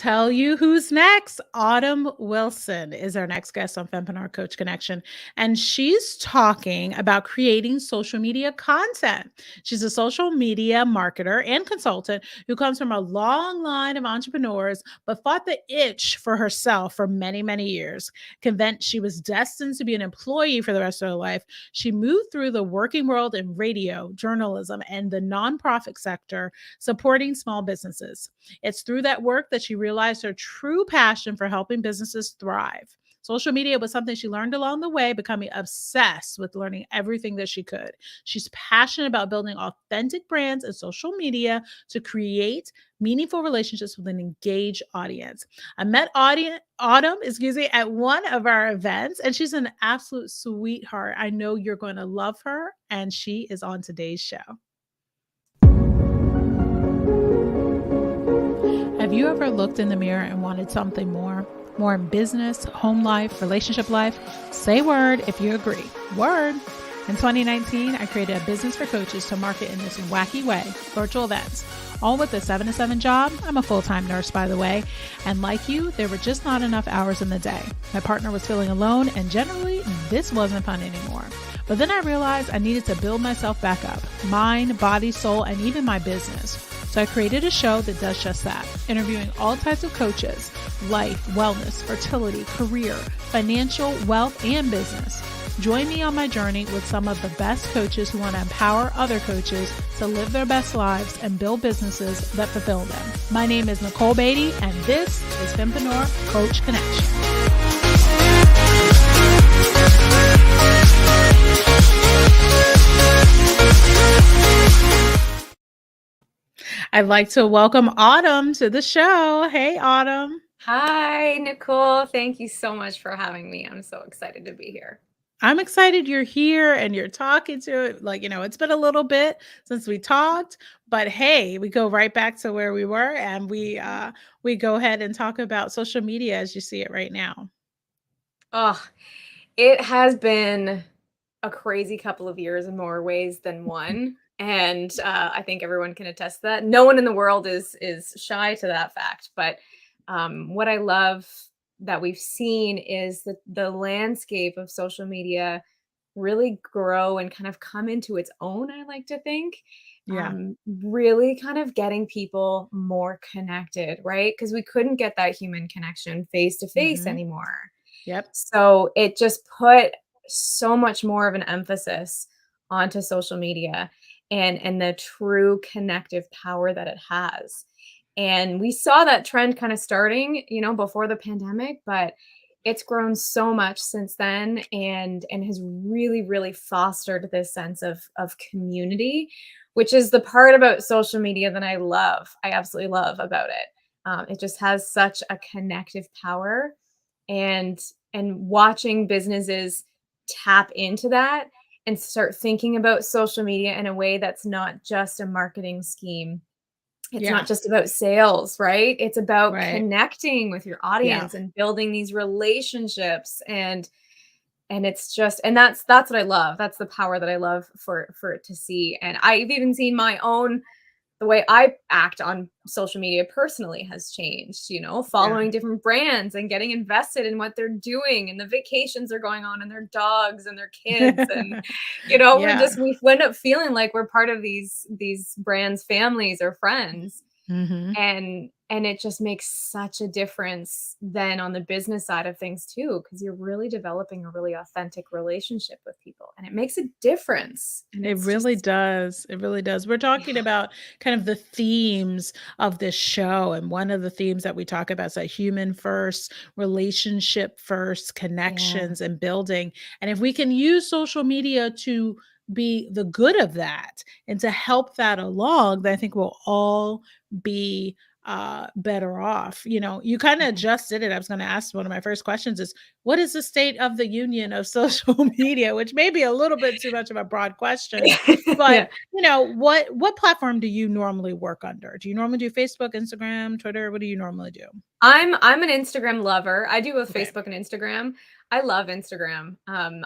tell you who's next. Autumn Wilson is our next guest on Fempreneur Coach Connection. And she's talking about creating social media content. She's a social media marketer and consultant who comes from a long line of entrepreneurs, but fought the itch for herself for many, many years. Convinced she was destined to be an employee for the rest of her life, she moved through the working world in radio, journalism, and the nonprofit sector, supporting small businesses. It's through that work that she realized her true passion for helping businesses thrive. Social media was something she learned along the way, becoming obsessed with learning everything that she could. She's passionate about building authentic brands and social media to create meaningful relationships with an engaged audience. I met Autumn, at one of our events, and she's an absolute sweetheart. I know you're going to love her, and she is on today's show. Have you ever looked in the mirror and wanted something more? More in business, home life, relationship life? Say word if you agree. Word. In 2019, I created a business for coaches to market in this wacky way, virtual events, all with a 7 to 7 job. I'm a full-time nurse, by the way. And like you, there were just not enough hours in the day. My partner was feeling alone, and generally, this wasn't fun anymore. But then I realized I needed to build myself back up, mind, body, soul, and even my business. So I created a show that does just that, interviewing all types of coaches, life, wellness, fertility, career, financial, wealth, and business. Join me on my journey with some of the best coaches who want to empower other coaches to live their best lives and build businesses that fulfill them. My name is Nicole Beatty, and this is Fempreneur Coach Connection. I'd like to welcome Autumn to the show. Hey, Autumn. Hi, Nicole. Thank you so much for having me. I'm so excited to be here. I'm excited you're here and you're talking to it. It's been a little bit since we talked, but hey, we go right back to where we were, and we go ahead and talk about social media as you see it right now. Oh, it has been a crazy couple of years in more ways than one. And I think everyone can attest to that. No one in the world is shy to that fact. But what I love that we've seen is the landscape of social media really grow and kind of come into its own, I like to think. Yeah. Really kind of getting people more connected, right? Because we couldn't get that human connection face to face Mhm. anymore. Yep. So it just put so much more of an emphasis onto social media and the true connective power that it has. And we saw that trend kind of starting, before the pandemic, but it's grown so much since then and has really, really fostered this sense of community, which is the part about social media that I love. I absolutely love about it. It just has such a connective power, and watching businesses tap into that and start thinking about social media in a way that's not just a marketing scheme. It's Yeah. not just about sales, right? It's about Right. connecting with your Yeah. audience and building these relationships, and it's just, and that's what I love. That's the power that I love for it to see. And I've even seen my own, the way I act on social media personally has changed, Yeah. following different brands and getting invested in what they're doing and the vacations they're going on and their dogs and their kids. And, Yeah. we end up feeling like we're part of these brands, families or friends. Mhm. And it just makes such a difference then on the business side of things too, because you're really developing a really authentic relationship with people, and it makes a difference. And It it's really just, does. It really does. We're talking yeah, about kind of the themes of this show. And one of the themes that we talk about is that human first, relationship first, yeah, connections and building. And if we can use social media to be the good of that and to help that along, then I think we'll all be better off. You kind of yeah. just did it. I was going to ask, one of my first questions is, what is the state of the union of social media, which may be a little bit too much of a broad question, but Yeah. what platform do you normally work under? Do you normally do Facebook, Instagram, Twitter? What do you normally do? I'm an Instagram lover. I do both Okay. Facebook and Instagram. I love Instagram.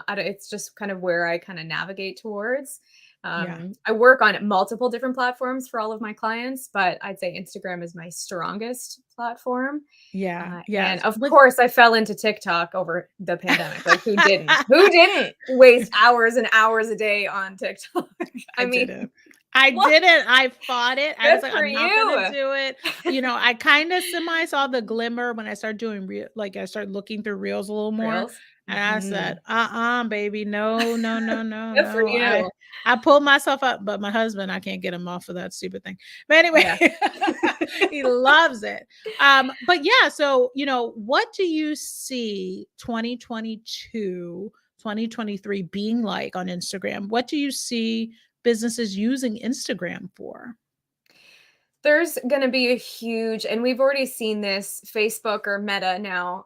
It's just kind of where I kind of navigate towards. Yeah. I work on multiple different platforms for all of my clients, but I'd say Instagram is my strongest platform. Yeah. And Yes. of But course, I fell into TikTok over the pandemic. Like, who didn't? Who didn't waste hours and hours a day on TikTok? I I mean, didn't. I what? didn't. I fought it. I Good was like, for I'm not gonna you. do it. I kind of semi saw the glimmer when I started doing real, like I started looking through reels a little more. Reels. And I said, Mhm. baby, no, no, no, no, Good for no. I you. I pulled myself up, but my husband, I can't get him off of that stupid thing. But anyway, Yeah. he loves it. But yeah, so what do you see 2022, 2023 being like on Instagram? What do you see businesses using Instagram for? There's gonna be a huge, and we've already seen this. Facebook or Meta now,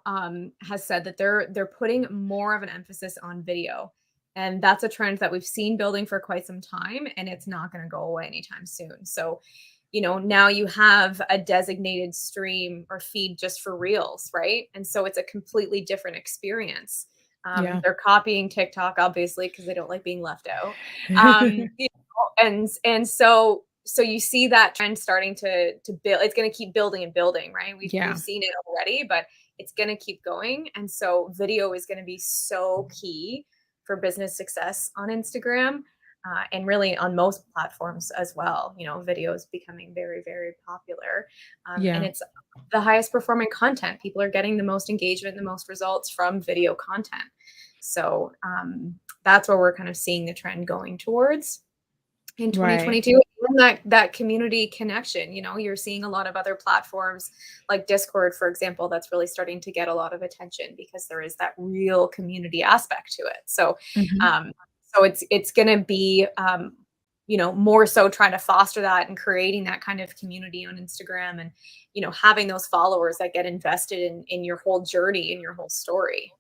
has said that they're putting more of an emphasis on video, and that's a trend that we've seen building for quite some time, and it's not gonna go away anytime soon. So, now you have a designated stream or feed just for Reels, right? And so it's a completely different experience. Yeah. They're copying TikTok, obviously, because they don't like being left out. You and so you see that trend starting to build. It's going to keep building and building, right? We've Yeah. seen it already, but it's going to keep going. And so video is going to be so key for business success on Instagram, and really on most platforms as well. Video is becoming very, very popular, and Yeah. it's the highest performing content. People are getting the most engagement, the most results from video content. So that's where we're kind of seeing the trend going towards in Right. 2022. And that community connection. You're seeing a lot of other platforms like Discord, for example, that's really starting to get a lot of attention because there is that real community aspect to it. So Mhm. um it's going to be more so trying to foster that and creating that kind of community on Instagram, and having those followers that get invested in your whole journey and your whole story.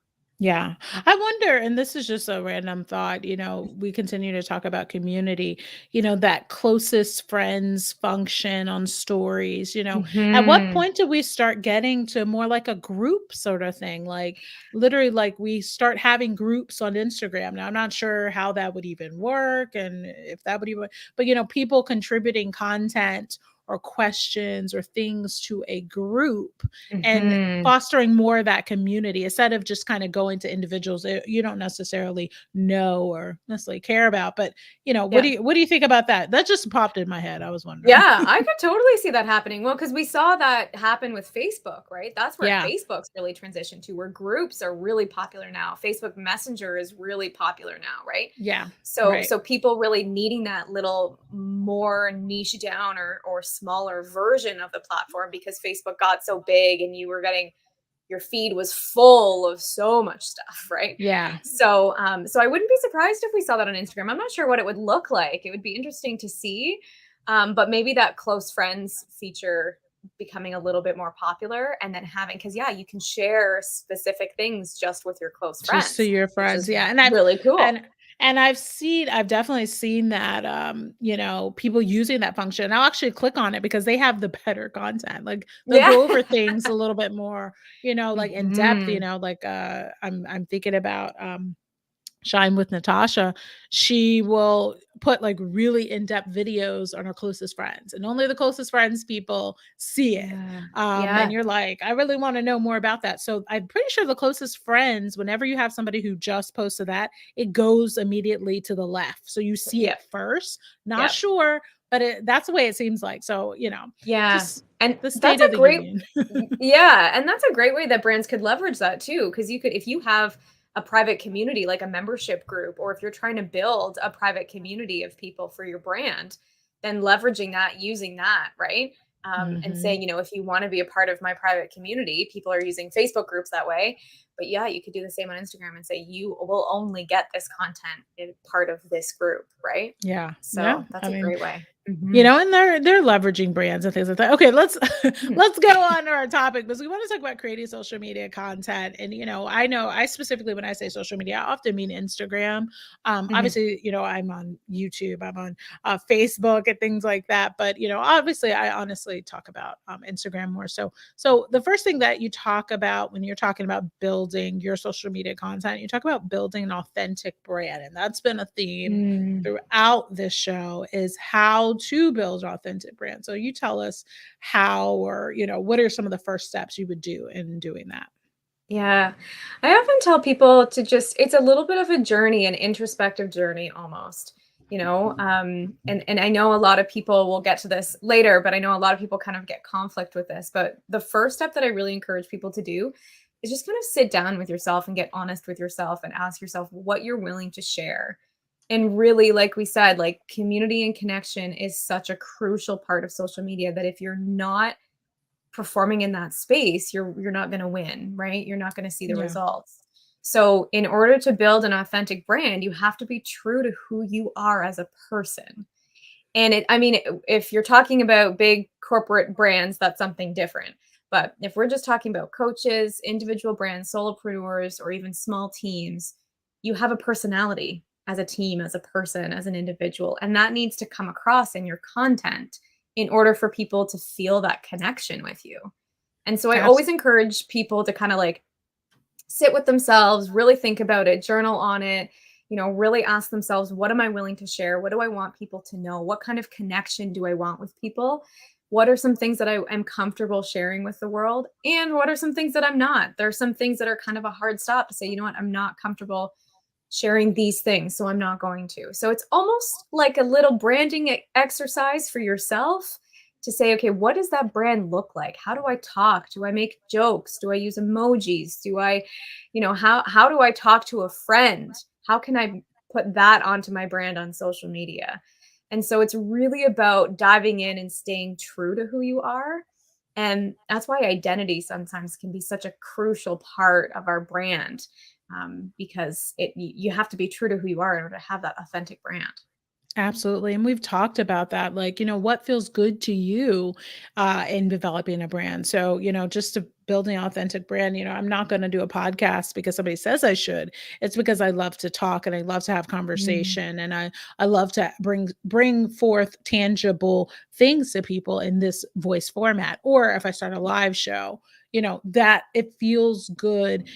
Yeah. I wonder, and this is just a random thought, we continue to talk about community, that closest friends function on stories, at what Mhm. point do we start getting to more like a group sort of thing? Like literally like we start having groups on Instagram. Now I'm not sure how that would even work and if that would even, but people contributing content or questions or things to a group and Mhm. fostering more of that community instead of just kind of going to individuals that you don't necessarily know or necessarily care about. But what do Yeah. you think about that? That just popped in my head. I was wondering. Yeah, I could totally see that happening. Well, because we saw that happen with Facebook, right? That's where Yeah. Facebook's really transitioned to, where groups are really popular now. Facebook Messenger is really popular now, right? Yeah. So Right. so people really needing that little more niche down or smaller version of the platform, because Facebook got so big and your feed was full of so much stuff, right? Yeah. So I wouldn't be surprised if we saw that on Instagram. I'm not sure what it would look like. It would be interesting to see. But maybe that close friends feature becoming a little bit more popular, and then having, because yeah, you can share specific things just with your close Just to friends, your which friends, is yeah, really cool. and I've definitely seen that, people using that function. I'll actually click on it because they have the better content, like, they'll Yeah. go over things a little bit more, like, in depth, Mhm. like, I'm thinking about, Shine with Natasha, she will put like really in-depth videos on her closest friends, and only the closest friends people see it. Yeah. And Yeah. you're like, I really want to know more about that. So I'm pretty sure the closest friends, whenever you have somebody who just posted that, it goes immediately to the left. So you see it Yep. first. Not Yep. sure, but that's the way it seems like. So, Yeah. just And the that's state of a the great union. yeah, and that's a great way that brands could leverage that too, because if you have a private community like a membership group, or if you're trying to build a private community of people for your brand, then leveraging that, using that, right? And Mhm. saying, if you want to be a part of my private community, people are using Facebook groups that way. But yeah, you could do the same on Instagram and say, you will only get this content in part of this group, right? Yeah. Yeah. So that's I a mean, great way. You Mhm. know, and they're leveraging brands and things like that. Okay, let's Mhm. let's go on to our topic because we want to talk about creating social media content. And I know I specifically when I say social media, I often mean Instagram. Mhm. Obviously, I'm on YouTube, I'm on Facebook and things like that. But obviously, I honestly talk about Instagram more so. So the first thing that you talk about when you're talking about building your social media content, you talk about building an authentic brand, and that's been a theme Mm. throughout this show is how to build an authentic brand. So you tell us how or what are some of the first steps you would do in doing that? Yeah. I often tell people to just it's a little bit of a journey, an introspective journey almost, and I know a lot of people will get to this later, but I know a lot of people kind of get conflict with this. But the first step that I really encourage people to do is just kind of sit down with yourself and get honest with yourself and ask yourself what you're willing to share. And really, like we said, like community and connection is such a crucial part of social media that if you're not performing in that space, you're not going to win, right? You're not going to see the Yeah. results. So, in order to build an authentic brand, you have to be true to who you are as a person. And if you're talking about big corporate brands, that's something different. But if we're just talking about coaches, individual brands, solopreneurs, or even small teams, you have a personality as a team, as a person, as an individual. And that needs to come across in your content in order for people to feel that connection with you. And so I always Absolutely. encourage people to kind of like sit with themselves, really think about it, journal on it, really ask themselves, what am I willing to share? What do I want people to know? What kind of connection do I want with people? What are some things that I am comfortable sharing with the world? And what are some things that I'm not? There are some things that are kind of a hard stop to say, you know what, I'm not comfortable sharing these things, so I'm not going to. So it's almost like a little branding exercise for yourself to say, okay, what does that brand look like? How do I talk? Do I make jokes? Do I use emojis? Do I, how do I talk to a friend? How can I put that onto my brand on social media? And so it's really about diving in and staying true to who you are. And that's why identity sometimes can be such a crucial part of our brand, because you have to be true to who you are in order to have that authentic brand. Absolutely. And we've talked about that, like, what feels good to you in developing a brand. So, just to building an authentic brand, I'm not going to do a podcast because somebody says I should. It's because I love to talk and I love to have Mm. conversation and I love to bring forth tangible things to people in this voice format. Or if I start a live show, that it feels good,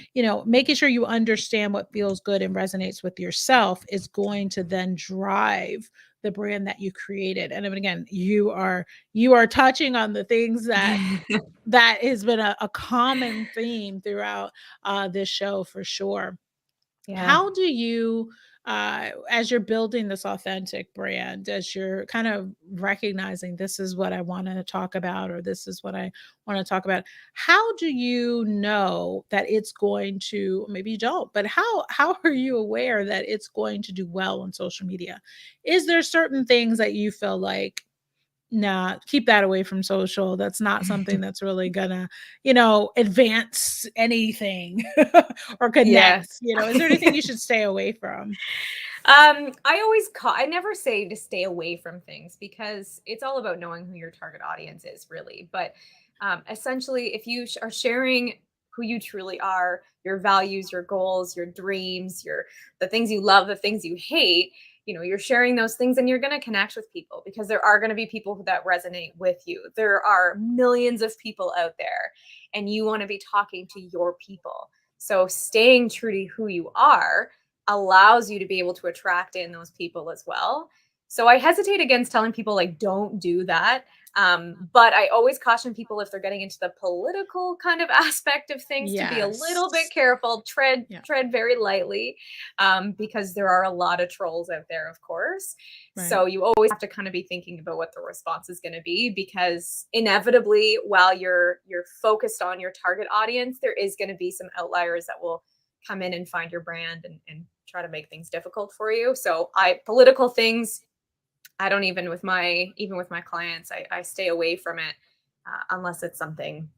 making sure you understand what feels good and resonates with yourself is going to then drive the brand that you created. And then again, you are touching on the things that has been a common theme throughout this show for sure. Yeah. How do you, as you're building this authentic brand, as you're kind of recognizing this is what I want to talk about, or this is what I want to talk about, how do you know that it's going to, maybe you don't, but how are you aware that it's going to do well on social media? Is there certain things that you feel like, nah, keep that away from social. That's not something that's really gonna, advance anything or Yeah. connect. Is there anything you should stay away from? I never say to stay away from things because it's all about knowing who your target audience is, really. But essentially, if you are sharing who you truly are, your values, your goals, your dreams, the things you love, the things you hate, you're sharing those things and you're going to connect with people because there are going to be people that resonate with you. There are millions of people out there, and you want to be talking to your people. So staying true to who you are allows you to be able to attract in those people as well. So I hesitate against telling people like don't do that. But I always caution people if they're getting into the political kind of aspect of things to be a little bit Yes. careful, tread Yeah. tread very lightly, because there are a lot of trolls out there, of course. Right. So you always have to kind of be thinking about what the response is going to be, because inevitably, while you're focused on your target audience, there is going to be some outliers that will come in and find your brand and try to make things difficult for you. So political things, I don't even with my clients, I stay away from it, unless it's something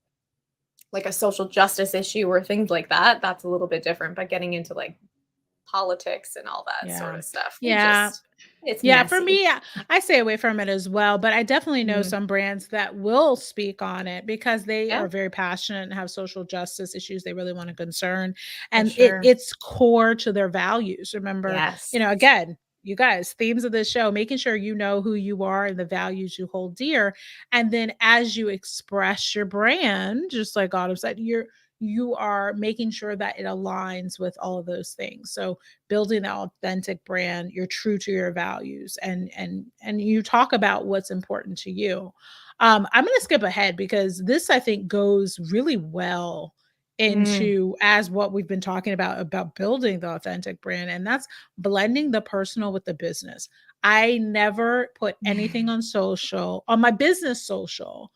like a social justice issue or things like that. That's a little bit different. But getting into like politics and all that sort Yeah. of stuff, you Yeah. just It's Yeah, for messy. me, I stay away from it as well, but I definitely know Mhm. some brands that will speak on it because they Yeah, are very passionate and have social justice issues they really want to concern, for and sure. it's core to their values. Remember, Yes. again, you guys, themes of this show, making sure you know who you are and the values you hold dear, and then as you express your brand, just like Autumn said, you are making sure that it aligns with all of those things. So building an authentic brand, you're true to your values, and you talk about what's important to you. I'm going to skip ahead because this I think goes really well Mm, into as what we've been talking about building the authentic brand, and that's blending the personal with the business. I never put anything on my business social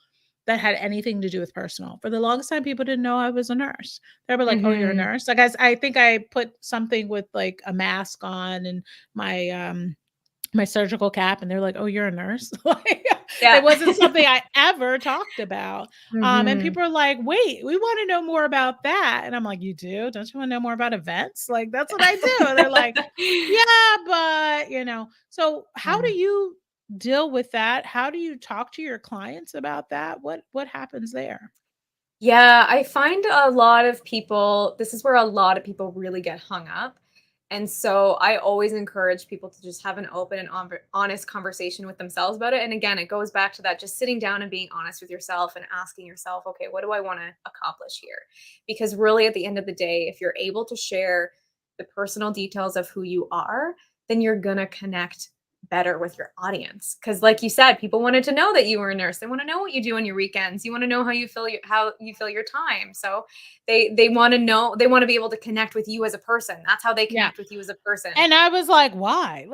that had anything to do with personal. For the longest time, people didn't know I was a nurse. They were like, "Oh, you're a mhm. nurse?" Like, I think I put something with like a mask on and my surgical cap, and they're like, "Oh, you're a nurse?" Like, it Yeah. wasn't something I ever talked about. And Mhm. people are like, "Wait, we want to know more about that." And I'm like, "You do? Don't you want to know more about events? Like, that's what I do." And they're like, "Yeah, but." So how do Yeah. you deal with that? How do you talk to your clients about that? What happens there? Yeah, I find a lot of people, this is where a lot of people really get hung up. And so I always encourage people to just have an open and honest conversation with themselves about it. And again, it goes back to that just sitting down and being honest with yourself and asking yourself, okay, what do I want to accomplish here? Because really, at the end of the day, if you're able to share the personal details of who you are, then you're going to connect better with your audience, because like you said, people wanted to know that you were a nurse. They want to know what you do on your weekends. You want to know how you fill your time. So they want to know, they want to be able to connect with you as a person. That's how they Yeah. connect with you as a person. And I was like, "Why?"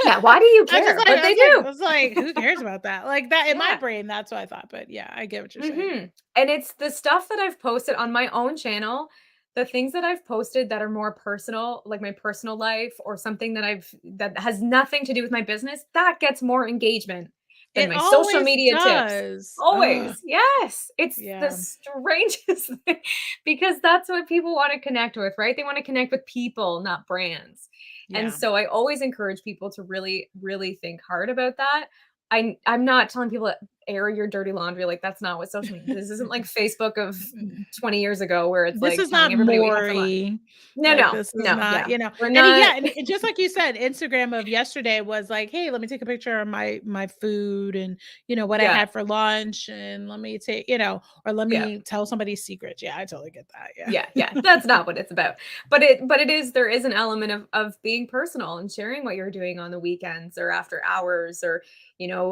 Yeah, why do you I just care? like But I they was like I do. was like, "Who cares about that?" Like, that in my Yeah. brain, that's what I thought, but yeah, I get what you're saying. Mhm. And it's the stuff that I've posted on my own channel, the things that I've posted that are more personal, like my personal life or something that has nothing to do with my business, that gets more engagement than It my social always media tips. does. Ugh, Always. Yes. It's the yeah, strangest thing, because that's what people want to connect with, right? They want to connect with people, not brands. And yeah. so I always encourage people to really, really think hard about that. I'm not telling people air your dirty laundry. Like, that's not what social media, this isn't like Facebook of 20 years ago where it's This like is telling not everybody what you have for lunch. Maury. No, Like, no, this is no, not, yeah. We're and not. yeah, and just like you said, Instagram of yesterday was like, "Hey, let me take a picture of my food and, what I Yeah, had for lunch, and let me or let yeah. me tell somebody's secrets." Yeah, I totally get that, yeah. Yeah, yeah, that's not what it's about. But it is, there is an element of being personal and sharing what you're doing on the weekends or after hours, or,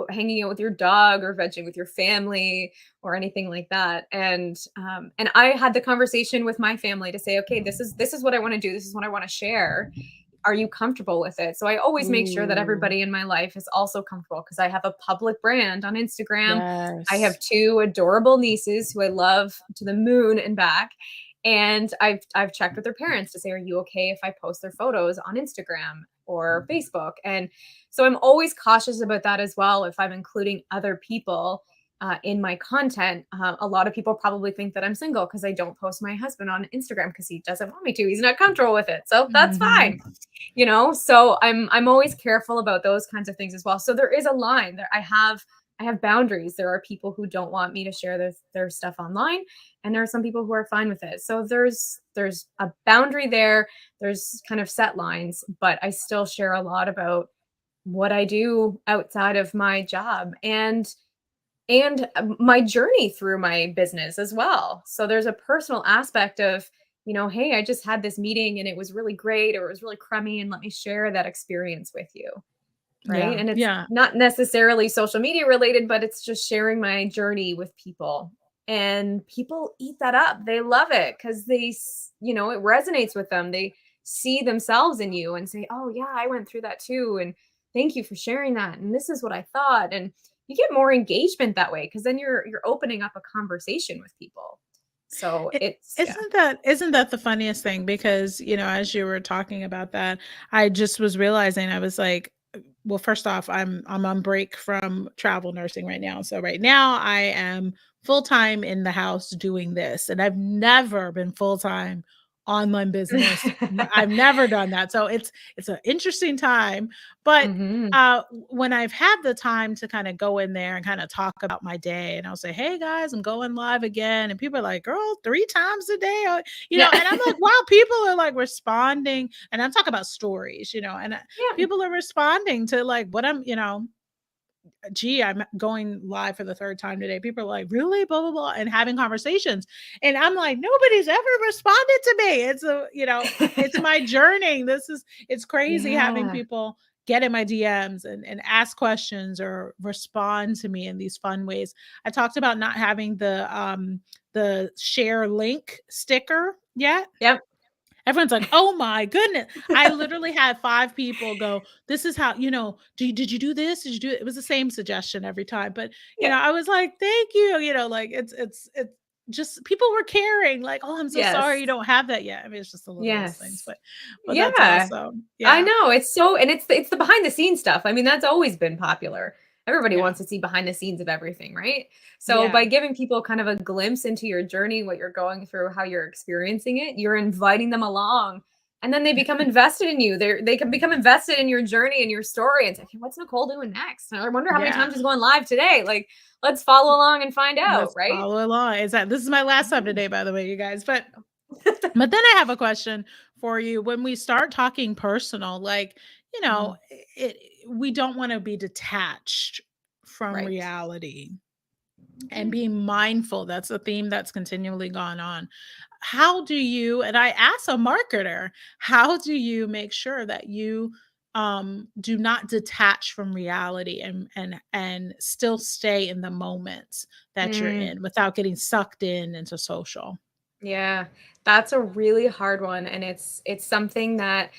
hanging out with your dog or vegging with your family or anything like that. And I had the conversation with my family to say, okay, this is what I want to do. This is what I want to share. Are you comfortable with it? So I always make sure that Ooh, everybody in my life is also comfortable, because I have a public brand on Instagram. I have yes. two adorable nieces who I love to the moon and back. And I've checked with their parents to say, are you okay if I post their photos on Instagram or Facebook? And so I'm always cautious about that as well. If I'm including other people in my content, a lot of people probably think that I'm single because I don't post my husband on Instagram because he doesn't want me to. He's not comfortable with it. So that's Mhm. fine. So I'm always careful about those kinds of things as well. So there is a line there. I have boundaries. There are people who don't want me to share their stuff online, and there are some people who are fine with it. So there's a boundary there. There's kind of set lines, but I still share a lot about what I do outside of my job, and my journey through my business as well. So there's a personal aspect of, hey, I just had this meeting and it was really great, or it was really crummy, and let me share that experience with you. Right. Yeah, And it's yeah. not necessarily social media related, but it's just sharing my journey with people. And people eat that up. They love it because it resonates with them. They see themselves in you and say, oh, yeah, I went through that too. And thank you for sharing that. And this is what I thought. And you get more engagement that way, because then you're opening up a conversation with people. So I it's, yeah. isn't that the funniest thing? Because, as you were talking about that, I just was realizing, I was like, well, first off, I'm on break from travel nursing right now. So right now I am full-time in the house doing this, and I've never been full-time online business. I've never done that. So it's an interesting time. But Mhm. when I've had the time to kind of go in there and kind of talk about my day, and I'll say, "Hey guys, I'm going live again," and people are like, "Girl, 3 times a day," Yeah. and I'm like, "Wow, people are like responding," and I'm talking about stories, and Yeah. people are responding to like what I'm, gee, I'm going live for the third time today. People are like, really? Blah, blah, blah, and having conversations. And I'm like, nobody's ever responded to me. It's my journey. It's crazy having Yeah. people get in my DMs and ask questions or respond to me in these fun ways. I talked about not having the share link sticker yet. Yep. Everyone's like, "Oh my goodness." I literally had 5 people go, "This is how, did you do this? Did you do it?" It was the same suggestion every time, but, Yeah. I was like, "Thank you." Like it's just people were caring, like, "Oh, I'm so sorry Yes. you don't have that yet." I mean, it's just the littlest things, Yes. but that's Yeah. awesome. I Yeah. know, and it's the behind the scenes stuff. I mean, that's always been popular. Everybody Yeah. wants to see behind the scenes of everything, right? So Yeah. by giving people kind of a glimpse into your journey, what you're going through, how you're experiencing it, you're inviting them along. And then they become invested in you. They can become invested in your journey and your story. And say, okay, what's Nicole doing next? I wonder how many Yeah. times she's going live today. Like, let's follow along and find out, Let's right? follow along. This is my last time Mhm. today, by the way, you guys, but then I have a question for you. When we start talking personal, like, Mhm. it we don't want to be detached from Right. reality and Yeah. being mindful. That's a theme that's continually gone on. How do you, and I ask a marketer, how do you make sure that you do not detach from reality and still stay in the moments that you're Mm. in without getting sucked into social? Yeah, that's a really hard one, and it's something that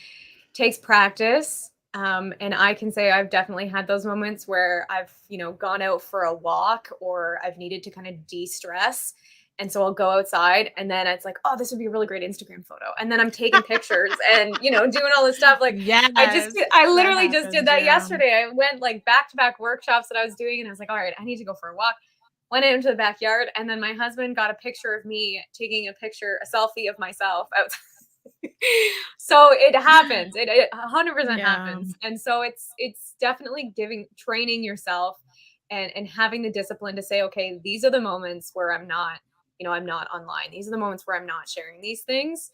takes practice. And I can say I've definitely had those moments where I've, gone out for a walk or I've needed to kind of de-stress. And so I'll go outside and then it's like, oh, this would be a really great Instagram photo. And then I'm taking pictures and, doing all this stuff. Like Yes, I that literally just did happens, that yeah. yesterday. I went like back to back workshops that I was doing and I was like, all right, I need to go for a walk. Went into the backyard and then my husband got a picture of me taking a selfie of myself outside. So it happens. It 100% Yeah. happens. And so it's definitely training yourself and having the discipline to say, okay, these are the moments where I'm not online. These are the moments where I'm not sharing these things.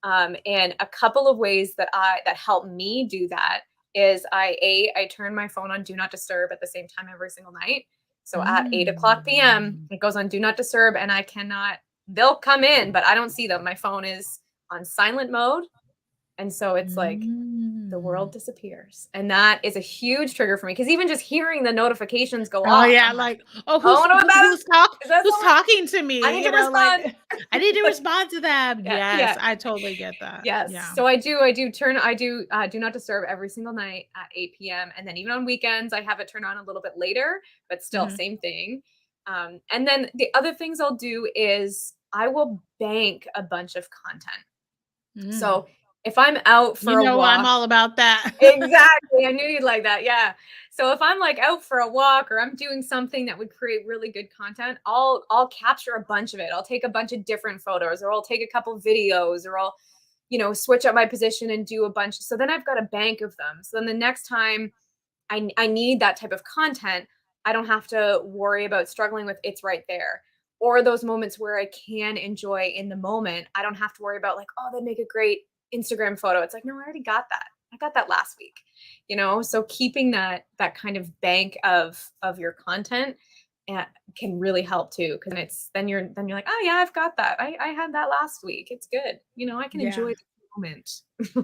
And a couple of ways that help me do that is I turn my phone on do not disturb at the same time every single night. So at 8 o'clock p.m. Mm. it goes on do not disturb, and they'll come in, but I don't see them. My phone is on silent mode. And so it's like the world Mm. disappears. And that is a huge trigger for me because even just hearing the notifications go Oh, off, yeah, I'm like, like, "Oh, oh, I wonder what that is. who's Is that who's someone? talking to I me?" need to respond. Like, I need to respond to them. Yeah, Yes, yeah. I totally get that. Yes. Yeah. So I do do not disturb every single night at 8 p.m. And then even on weekends, I have it turned on a little bit later, but still Mhm. same thing. And then the other things I'll do is I will bank a bunch of content. Mm. So if I'm out You for a know I'm walk, all about that. exactly, I knew you'd like that, yeah. So if I'm, like, out for a walk or I'm doing something that would create really good content, I'll capture a bunch of it. I'll take a bunch of different photos, or I'll take a couple videos, or I'll, switch up my position and do a bunch, so then I've got a bank of them. So then the next time I need that type of content, I don't have to worry about struggling with it's right there. Or those moments where I can enjoy in the moment, I don't have to worry about like, oh, that'd make a great Instagram photo. It's like, no, I already got that. I got that last week. So keeping that kind of bank of your content can really help too, because then you're like, oh yeah, I've got that. I had that last week. It's good. I can Yeah. enjoy the moment.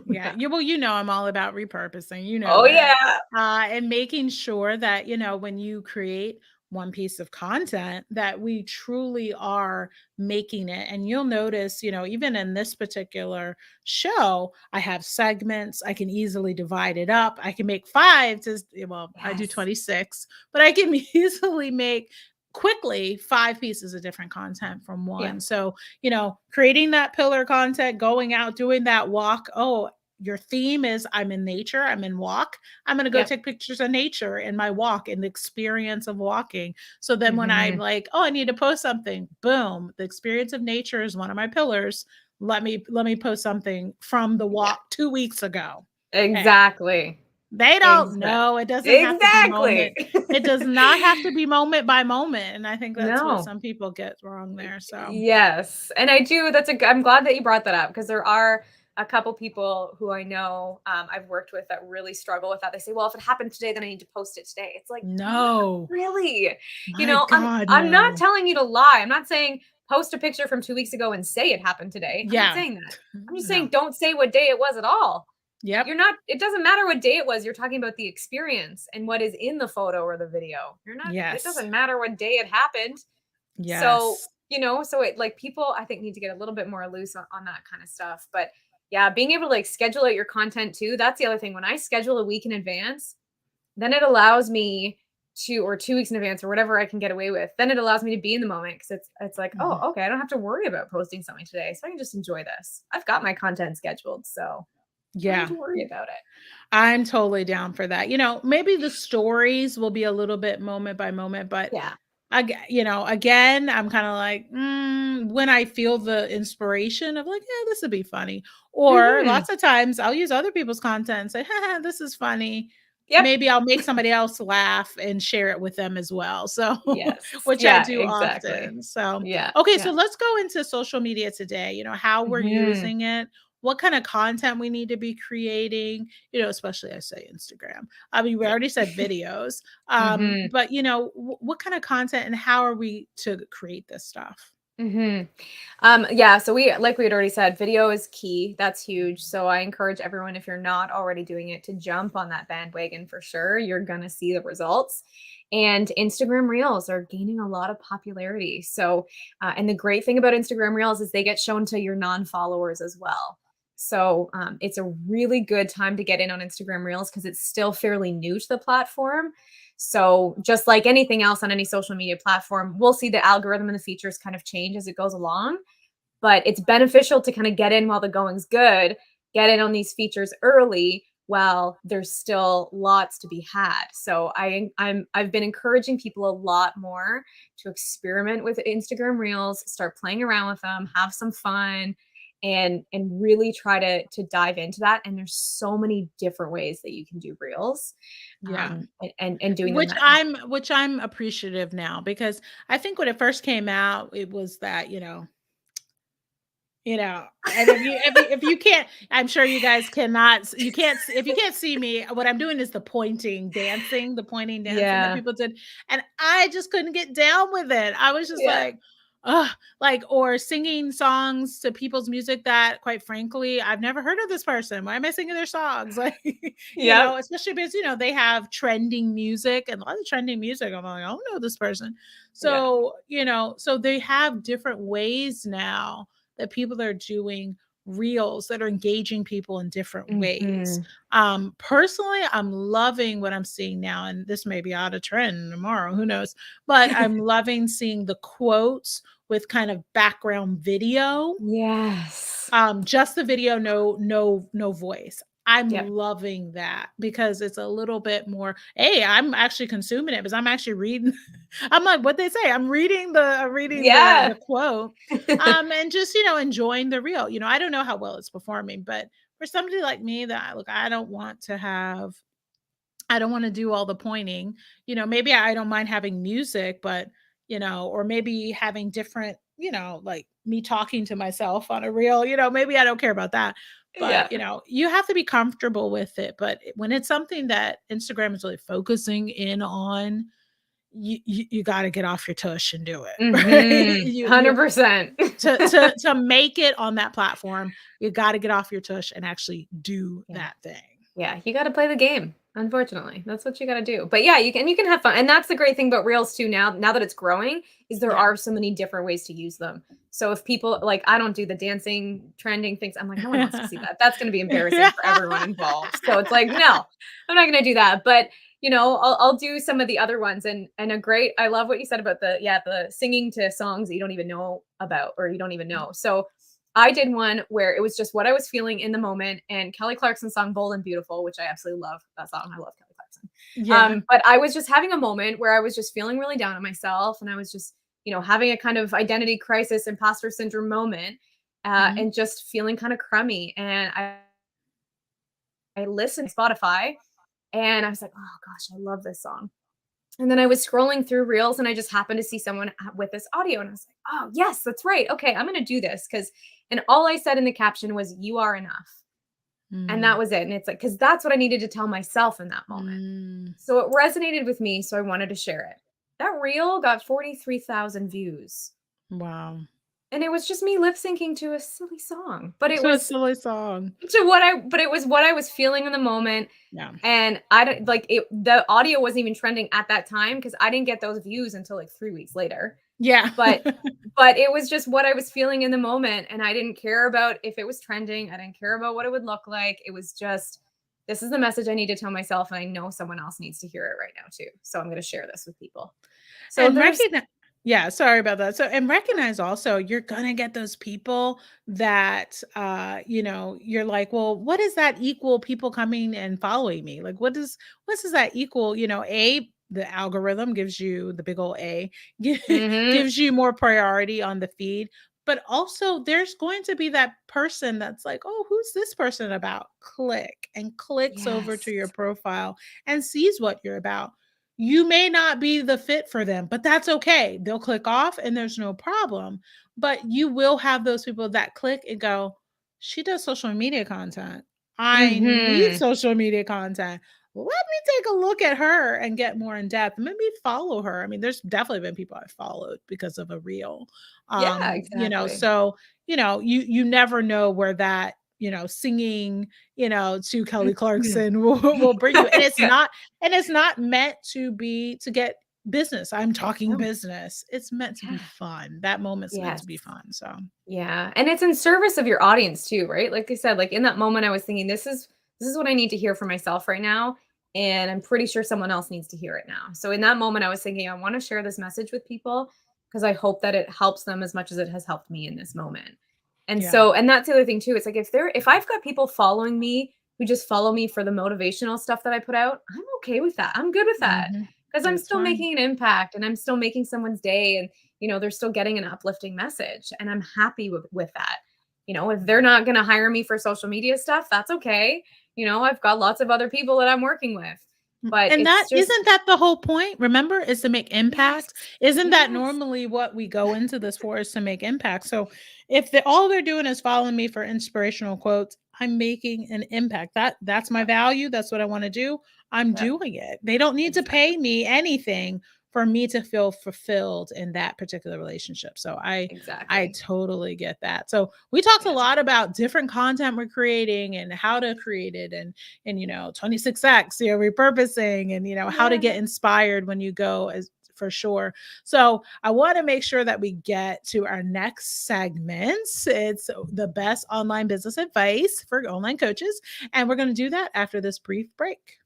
Yeah. Yeah. I'm all about repurposing, Oh that. yeah. And making sure that, when you create one piece of content, that we truly are making it. And you'll notice, even in this particular show, I have segments. I can easily divide it up. I can make five well, I do Yes. 26, but I can easily make quickly 5 pieces of different content from Yeah. one. So, creating that pillar content, going out, doing that walk. Oh, your theme is I'm in nature, I'm in walk. I'm going to go Yep. take pictures of nature in my walk and the experience of walking. So then when I'm Mhm. like, oh, I need to post something, boom, the experience of nature is one of my pillars. let me post something from the Yeah, walk 2 weeks ago. Hey, exactly. they don't Exactly. know. It doesn't have to be Exactly. moment. It does not have to be moment by moment, and I think that's what No. some people get wrong there, so Yes, and I do that's a I'm glad that you brought that up because there are a couple people who I know, I've worked with that really struggle with that. They say, "Well, if it happened today, then I need to post it today." It's like, "Not no. really." You My know, God, I'm not no. telling you to lie. I'm not saying post a picture from 2 weeks ago and say it happened today. I'm not Yeah. saying that. I'm just saying No. don't say what day it was at all. Yep. You're not it doesn't matter what day it was. You're talking about the experience and what is in the photo or the video. You're not it Yes. doesn't matter what day it happened. So, Yes. so it like people I think need to get a little bit more loose on that kind of stuff. But yeah, being able to like schedule out your content too. That's the other thing. When I schedule a week in advance, then it allows me to, or 2 weeks in advance or whatever I can get away with, then it allows me to be in the moment because it's like, Mhm. oh, okay, I don't have to worry about posting something today. So I can just enjoy this. I've got my content scheduled. So I don't have Yeah. to worry about it. I'm totally down for that. Maybe the stories will be a little bit moment by moment, but Yeah. again, I'm kind of like, when I feel the inspiration of like, yeah, this would be funny. Or Hmm. lots of times I'll use other people's content and say, haha, this is funny. Yep. Maybe I'll make somebody else laugh and share it with them as well. So, Yes. which I Yeah, do exactly. often. So, Yeah. okay, so Yeah. let's go into social media today, how we're Hmm. using it, what kind of content we need to be creating, especially I say Instagram. I mean, we Yeah. already said videos, Hmm. but what kind of content and how are we to create this stuff? Hmm. Yeah, so we had already said, video is key. That's huge. So I encourage everyone, if you're not already doing it, to jump on that bandwagon for sure. You're gonna see the results. And Instagram Reels are gaining a lot of popularity. So, and the great thing about Instagram Reels is they get shown to your non-followers as well. So it's a really good time to get in on Instagram Reels because it's still fairly new to the platform. So, just like anything else on any social media platform, we'll see the algorithm and the features kind of change as it goes along. But it's beneficial to kind of get in while the going's good, get in on these features early while there's still lots to be had. So I've been encouraging people a lot more to experiment with Instagram Reels, start playing around with them, have some fun, and really try to dive into that. And there's so many different ways that you can do Reels, Yeah. and doing them Which that. I'm appreciative now because I think when it first came out, it was that, and if you can't, I'm sure you guys you can't, if you can't see me, what I'm doing is the pointing dancing that Yeah. people did. And I just couldn't get down with it. I was just Yeah. like, ugh, like, or singing songs to people's music that quite frankly, I've never heard of this person. Why am I singing their songs? Like, Yep. especially because, they have trending music and a lot of trending music. I'm like, I don't know this person. Yeah. So, so they have different ways now that people are doing reels that are engaging people in different ways. Mhm. Personally, I'm loving what I'm seeing now, and this may be out of trend tomorrow, who knows? But I'm loving seeing the quotes with kind of background video, Yes. just the video, no voice. I'm Yep. loving that because it's a little bit more, hey, I'm actually consuming it because I'm actually reading. I'm like, what they say. I'm reading the Yeah. quote, and just enjoying the reel. I don't know how well it's performing, but for somebody like me that look, I don't want to do all the pointing. Maybe I don't mind having music, but or maybe having different, like me talking to myself on a reel, maybe I don't care about that. But, Yeah. you have to be comfortable with it. But when it's something that Instagram is really focusing in on, you got to get off your tush and do it. Right? Mhm. You 100%. to make it on that platform, you got to get off your tush and actually do Yeah. that thing. Yeah, you gotta play the game, unfortunately. That's what you gotta do. But yeah, you can have fun. And that's the great thing about Reels too now that it's growing, is there Yeah. are so many different ways to use them. So if people like I don't do the dancing, trending things. I'm like, no one wants to see that. That's gonna be embarrassing for everyone involved. So it's like, no, I'm not gonna do that. But I'll do some of the other ones and a great I love what you said about the singing to songs that you don't even know about or you don't even know. So I did one where it was just what I was feeling in the moment, and Kelly Clarkson's song "Bold and Beautiful," which I absolutely love that song. I love Kelly Clarkson. Yeah. But I was just having a moment where I was just feeling really down on myself, and I was just, having a kind of identity crisis, imposter syndrome moment. Mhm. and just feeling kind of crummy. And I listened to Spotify and I was like, oh gosh, I love this song. And then I was scrolling through reels and I just happened to see someone with this audio. And I was like, oh, yes, that's right. Okay, I'm going to do this. And all I said in the caption was, you are enough. And that Mm. was it. And it's like, because that's what I needed to tell myself in that moment. Mm. So it resonated with me. So I wanted to share it. That reel got 43,000 views. Wow. And it was just me lip syncing to a silly song. But it So a was silly song. but it was what I was feeling in the moment. Yeah. And I don't like it. The audio wasn't even trending at that time because I didn't get those views until like 3 weeks later. Yeah. But but it was just what I was feeling in the moment, and I didn't care about if it was trending. I didn't care about what it would look like. It was just, this is the message I need to tell myself, and I know someone else needs to hear it right now too. So I'm going to share this with people. So And there's recognize yeah, sorry about that. So and recognize also you're gonna get those people that you're like, well, what does that equal people coming and following me? Like what does that equal? The algorithm gives you the big old A, mhm. gives you more priority on the feed. But also there's going to be that person that's like, oh, who's this person about? Click and clicks over to Yes. your profile and sees what you're about. You may not be the fit for them, but that's okay. They'll click off and there's no problem. But you will have those people that click and go, she does social media content. I need Mhm. social media content. Let me take a look at her and get more in depth. Maybe follow her. I mean, there's definitely been people I followed because of a reel. Yeah, exactly. So, you never know where that, singing, to Kelly Mhm. Clarkson will bring you. And Yeah. it's not meant to get business. I'm talking No. business. It's meant to be Yeah. fun. That moment's meant Yes. to be fun. So, Yeah, and it's in service of your audience too, right? Like I said, like in that moment I was thinking this is what I need to hear for myself right now, and I'm pretty sure someone else needs to hear it now. So in that moment I was thinking I want to share this message with people because I hope that it helps them as much as it has helped me in this moment. And yeah. so and that's the other thing too. It's like if I've got people following me who just follow me for the motivational stuff that I put out, I'm okay with that. I'm good with that Mhm. because I'm That's still fine. making an impact and I'm still making someone's day, and they're still getting an uplifting message, and I'm happy with that. If they're not going to hire me for social media stuff, that's okay. I've got lots of other people that I'm working with, but And that it's just isn't that the whole point? Remember, is to make yes, impact. Isn't that yes, normally what we go into this for is to make impact? So if all they're doing is following me for inspirational quotes, I'm making an impact. That's my yep, value. That's what I want to do. I'm yep, doing it. They don't need to exactly, pay me anything for me to feel fulfilled in that particular relationship. So I exactly, totally get that. So we talked a yeah, lot about different content we're creating and how to create it and 26x, repurposing and how to yeah. get inspired when you go as for sure. So I want to make sure that we get to our next segments. It's the best online business advice for online coaches. And we're going to do that after this brief break.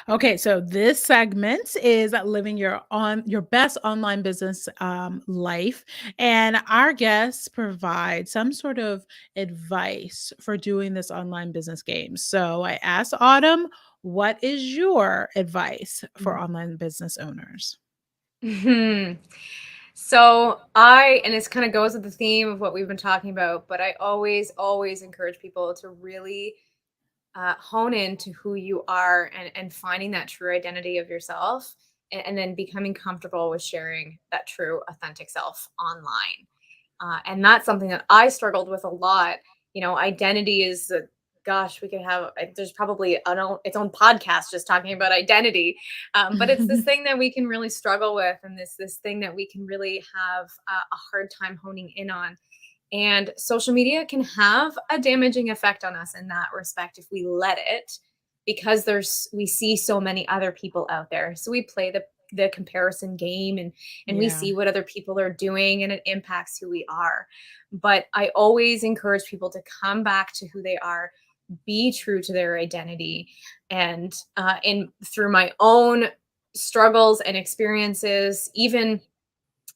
Okay, so this segment is living your best online business life, and our guests provide some sort of advice for doing this online business game. So I asked Autumn, what is your advice for online business owners? Mhm. So and this kind of goes with the theme of what we've been talking about, but I always encourage people to really hone into who you are, and finding that true identity of yourself, and then becoming comfortable with sharing that true authentic self online. And that's something that I struggled with a lot. Identity is gosh, we could have there's probably its own podcast just talking about identity. But it's this thing that we can really struggle with, and this thing that we can really have a hard time honing in on. And social media can have a damaging effect on us in that respect if we let it. because we see so many other people out there. So we play the comparison game, and we Yeah. see what other people are doing, and it impacts who we are. But I always encourage people to come back to who they are, be true to their identity. And in through my own struggles and experiences, even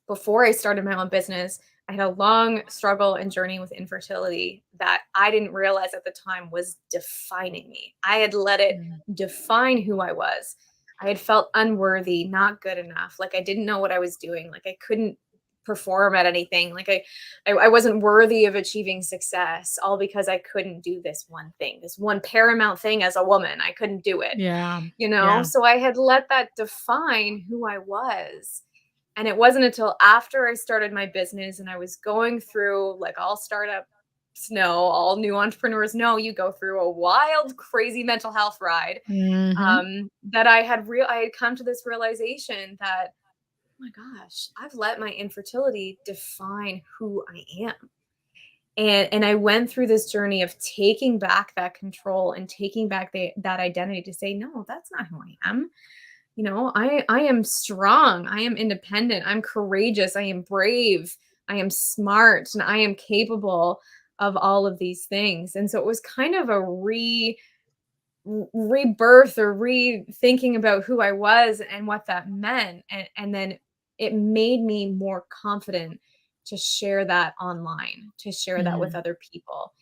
before I started my own business, I had a long struggle and journey with infertility that I didn't realize at the time was defining me. I had let it Mm. define who I was. I had felt unworthy, not good enough, like I didn't know what I was doing, like I couldn't perform at anything, like I wasn't worthy of achieving success, all because I couldn't do this one thing, this one paramount thing as a woman. I couldn't do it, Yeah. you know? Yeah. So I had let that define who I was. And it wasn't until after I started my business and I was going through, like all startups know, all new entrepreneurs know, you go through a wild, crazy mental health ride. Mhm. That I had come to this realization that, oh my gosh, I've let my infertility define who I am. And I went through this journey of taking back that control and taking back that identity to say, no, that's not who I am. You know, I am strong, I am independent, I'm courageous, I am brave, I am smart, and I am capable of all of these things. And so it was kind of a rebirth or rethinking about who I was and what that meant. And then it made me more confident to share that online, to share that with Mm. other people.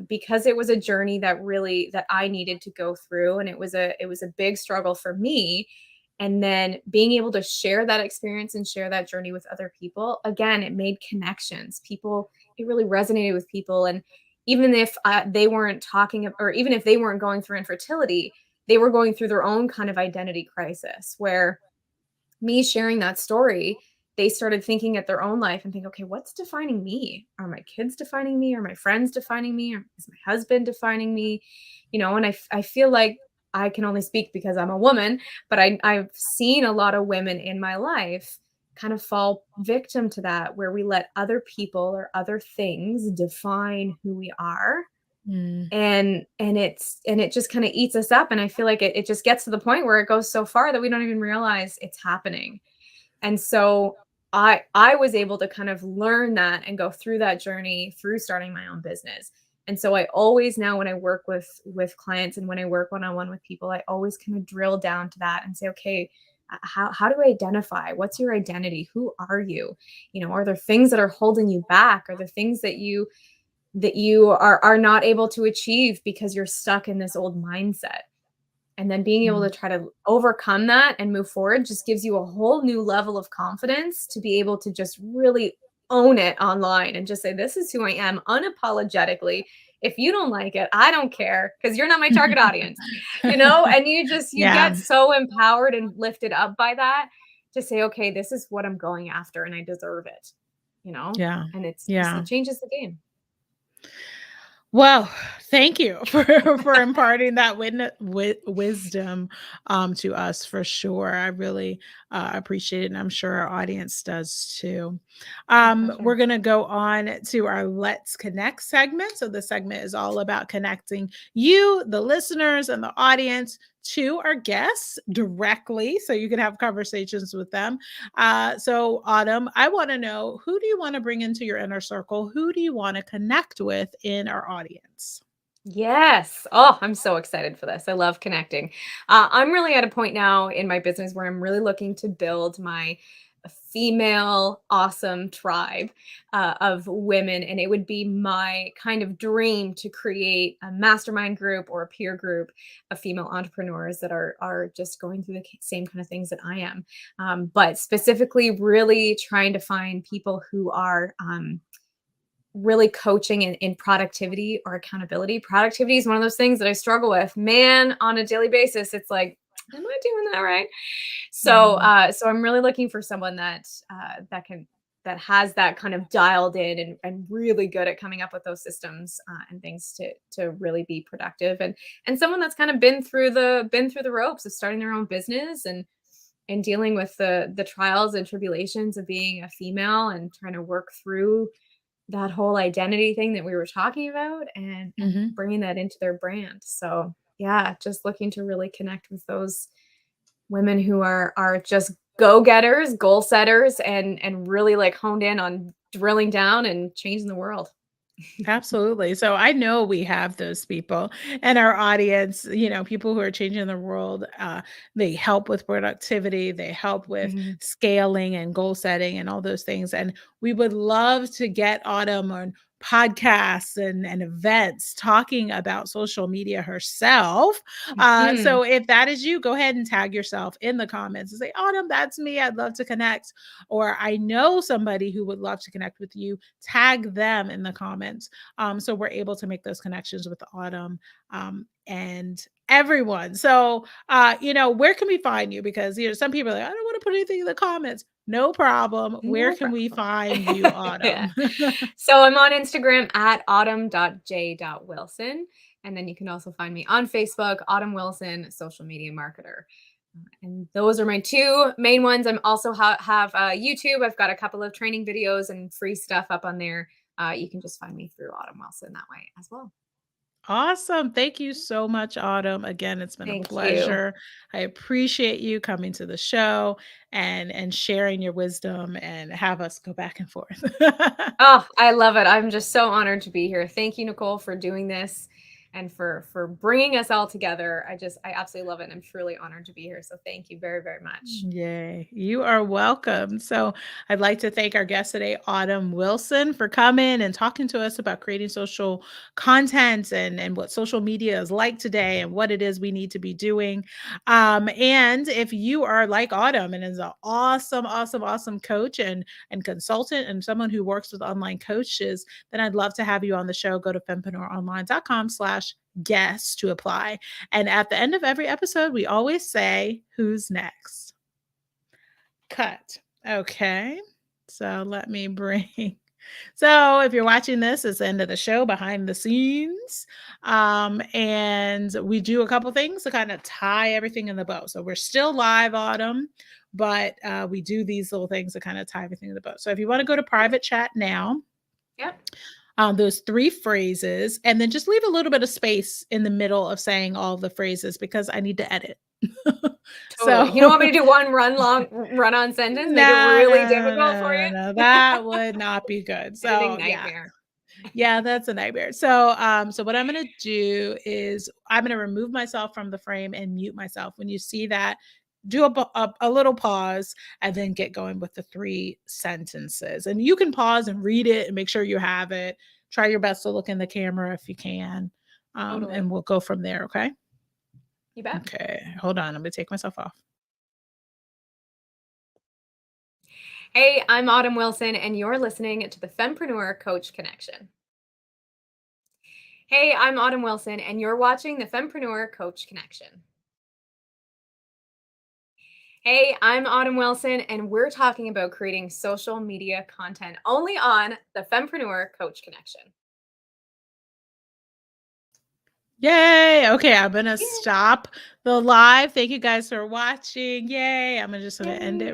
Because it was a journey that I needed to go through, and it was a big struggle for me. And then being able to share that experience and share that journey with other people, again, it made connections. People, it really resonated with people. And even if they weren't or even if they weren't going through infertility, they were going through their own kind of identity crisis, where me sharing that story, they started thinking at their own life and think, okay, what's defining me? Are my kids defining me? Are my friends defining me? Or is my husband defining me? You know, and I feel like I can only speak because I'm a woman, but I've seen a lot of women in my life kind of fall victim to that, where we let other people or other things define who we are. Mm. And it just kind of eats us up. And I feel like it just gets to the point where it goes so far that we don't even realize it's happening. And so I was able to kind of learn that and go through that journey through starting my own business. And so I always now, when I work with clients and when I work one-on-one with people, I always kind of drill down to that and say, okay, how do I identify? What's your identity? Who are you? You know, are there things that are holding you back? Are there things that you are not able to achieve because you're stuck in this old mindset? And then being able to Mm. try to overcome that and move forward just gives you a whole new level of confidence to be able to just really own it online and just say, this is who I am unapologetically. If you don't like it, I don't care, because you're not my target audience, you know? And you Yeah. get so empowered and lifted up by that to say, okay, this is what I'm going after and I deserve it, you know? Yeah. And Yeah. it changes the game. Well, thank you for imparting that wisdom to us for sure. I really appreciate it, and I'm sure our audience does too. My pleasure. We're going to go on to our Let's Connect segment. So, the segment is all about connecting you, the listeners, and the audience to our guests directly so you can have conversations with them. So, Autumn, I want to know, who do you want to bring into your inner circle? Who do you want to connect with in our audience? Yes. Oh, I'm so excited for this. I love connecting. I'm really at a point now in my business where I'm really looking to build my female awesome tribe of women. And it would be my kind of dream to create a mastermind group or a peer group of female entrepreneurs that are just going through the same kind of things that I am. But specifically, really trying to find people who are really coaching in productivity or accountability. Productivity is one of those things that I struggle with, man, on a daily basis. It's like, am I doing that right? So, Mhm. so I'm really looking for someone that has that kind of dialed in and really good at coming up with those systems and things to really be productive, and someone that's kind of been through the ropes of starting their own business and dealing with the trials and tribulations of being a female and trying to work through that whole identity thing that we were talking about, and Mhm. bringing that into their brand. So yeah, just looking to really connect with those women who are just go-getters, goal setters, and really like honed in on drilling down and changing the world. Absolutely. So I know we have those people in our audience, people who are changing the world. They help with productivity, they help with Mhm. scaling and goal setting and all those things. And we would love to get Autumn on podcasts and events talking about social media herself. Mhm. So if that is you, go ahead and tag yourself in the comments and say, Autumn, that's me. I'd love to connect. Or I know somebody who would love to connect with you. Tag them in the comments, so we're able to make those connections with Autumn, and everyone. So, where can we find you? Because some people are like, I don't want to put anything in the comments. No problem. Where No can we problem. find you, Yeah. Autumn? So I'm on Instagram at autumn.j.wilson. And then you can also find me on Facebook, Autumn Wilson, social media marketer. And those are my two main ones. I'm also have YouTube. I've got a couple of training videos and free stuff up on there. You can just find me through Autumn Wilson that way as well. Awesome. Thank you so much, Autumn. Again, it's been a Thank you. pleasure. I appreciate you coming to the show and sharing your wisdom and have us go back and forth. Oh, I love it. I'm just so honored to be here. Thank you, Nicole, for doing this and for bringing us all together. I absolutely love it. And I'm truly honored to be here. So thank you very, very much. Yay. You are welcome. So, I'd like to thank our guest today, Autumn Wilson, for coming and talking to us about creating social content and what social media is like today and what it is we need to be doing. And if you are like Autumn and is an awesome, awesome, awesome coach and consultant and someone who works with online coaches, then I'd love to have you on the show. Go to fempreneuronline.com/guest to apply. And at the end of every episode, we always say, who's next? Cut. Okay. So let me bring. So if you're watching this, it's the end of the show behind the scenes. And we do a couple things to kind of tie everything in the bow. So we're still live, Autumn, but we do these little things to kind of tie everything in the bow. So if you want to go to private chat now, Yep. those three phrases, and then just leave a little bit of space in the middle of saying all the phrases because I need to edit. Totally. You don't want me So to do one run on sentence, make it no, really no, difficult for no, you? no, that would not be good. Editing So yeah. nightmare. Yeah, that's a nightmare. So what I'm gonna do is I'm gonna remove myself from the frame and mute myself. When you see that, do a little pause and then get going with the three sentences. And you can pause and read it and make sure you have it. Try your best to look in the camera if you can. And Totally. we'll go from there. Okay. You bet. Okay. Hold on. I'm gonna take myself off. Hey, I'm Autumn Wilson, and you're listening to the Fempreneur Coach Connection. Hey, I'm Autumn Wilson, and you're watching the Fempreneur Coach Connection. Hey, I'm Autumn Wilson, and we're talking about creating social media content only on the Fempreneur Coach Connection. Yay. Okay, I'm gonna Yeah. stop the live. Thank you guys for watching. Yay. I'm just gonna end Yay. it